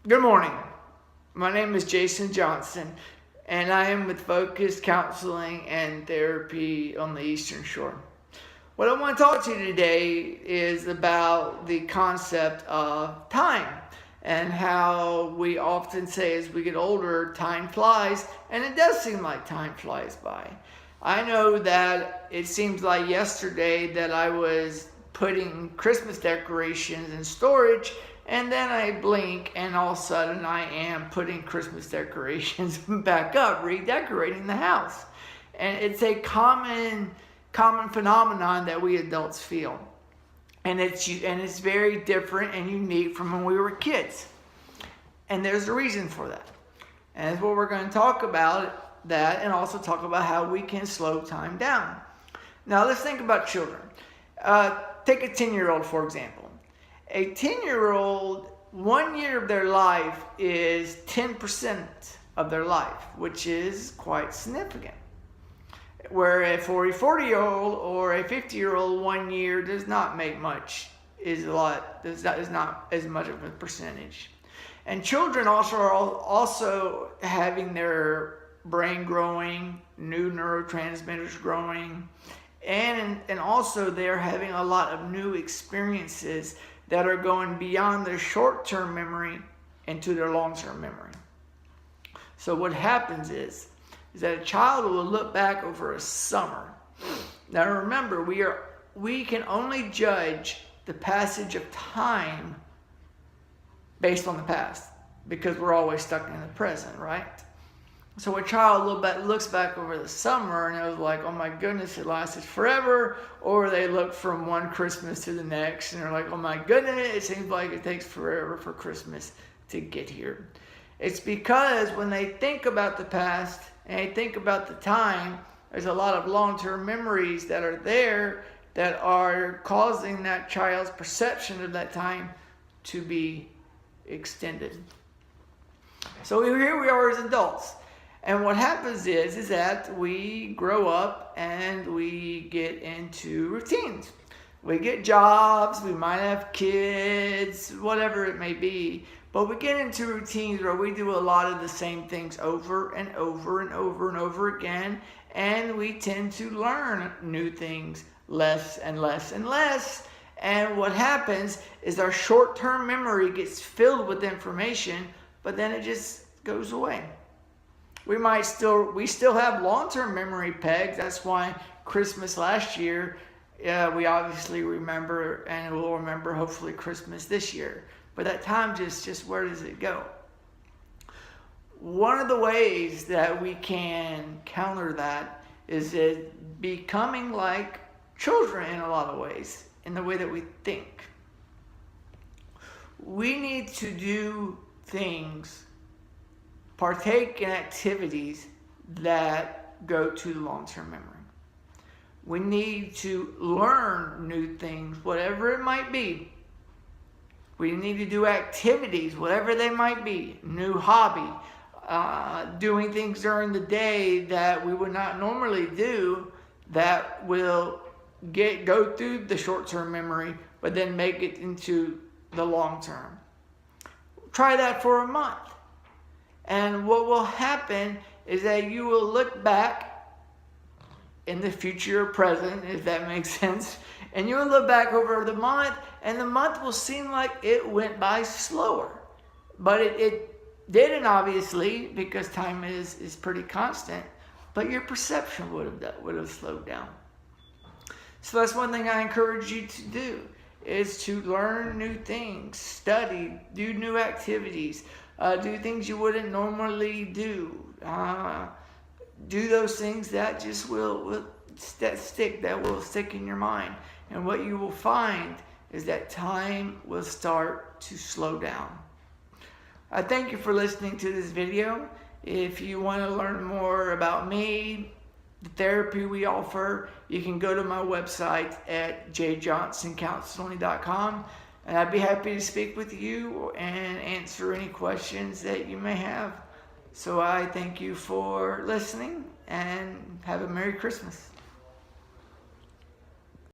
Good morning. My name is Jason Johnson, and I am with Focus Counseling and Therapy on the Eastern Shore. What I want to talk to you today is about the concept of time and how we often say as we get older, time flies, and it does seem like time flies by. I know that it seems like yesterday that I was putting Christmas decorations in storage, and then I blink and all of a sudden I am putting Christmas decorations back up, redecorating the house. And it's a common phenomenon that we adults feel. And it's very different and unique from when we were kids. And there's a reason for that. And that's what we're going to talk about, that, and also talk about how we can slow time down. Now let's think about children. Take a 10-year-old, for example. A 10-year-old, 1 year of their life is 10% of their life, which is quite significant. Where for a 40-year-old or a 50-year-old, 1 year does not make much, is not as much of a percentage. And children also are having their brain growing, new neurotransmitters growing, and also they're having a lot of new experiences that are going beyond their short-term memory into their long-term memory. So what happens is that a child will look back over a summer. Now remember, we can only judge the passage of time based on the past because we're always stuck in the present, right? So a child looks back over the summer and it was like, oh my goodness, it lasted forever. Or they look from one Christmas to the next and they're like, oh my goodness, it seems like it takes forever for Christmas to get here. It's because when they think about the past and they think about the time, there's a lot of long-term memories that are there that are causing that child's perception of that time to be extended. So here we are as adults. And what happens is that we grow up and we get into routines. We get jobs, we might have kids, whatever it may be. But we get into routines where we do a lot of the same things over and over and over and over again. And we tend to learn new things less and less and less. And what happens is our short-term memory gets filled with information, but then it just goes away. We still have long-term memory pegs. That's why Christmas last year, we obviously remember, and we'll remember hopefully Christmas this year. But that time just where does it go? One of the ways that we can counter that is becoming like children in a lot of ways, in the way that we think. We need to do things, partake in activities that go to the long-term memory. We need to learn new things, whatever it might be. We need to do activities, whatever they might be, new hobby, doing things during the day that we would not normally do that will go through the short-term memory, but then make it into the long-term. Try that for a month. And what will happen is that you will look back in the future or present, if that makes sense, and you will look back over the month, and the month will seem like it went by slower. But it didn't, obviously, because time is pretty constant, but your perception would have slowed down. So that's one thing I encourage you to do, is to learn new things, study, do new activities, do things you wouldn't normally do. Do those things that just will stick in your mind. And what you will find is that time will start to slow down. I thank you for listening to this video. If you want to learn more about me, the therapy we offer, you can go to my website at jjohnsoncounseling.com. And I'd be happy to speak with you and answer any questions that you may have. So I thank you for listening and have a Merry Christmas.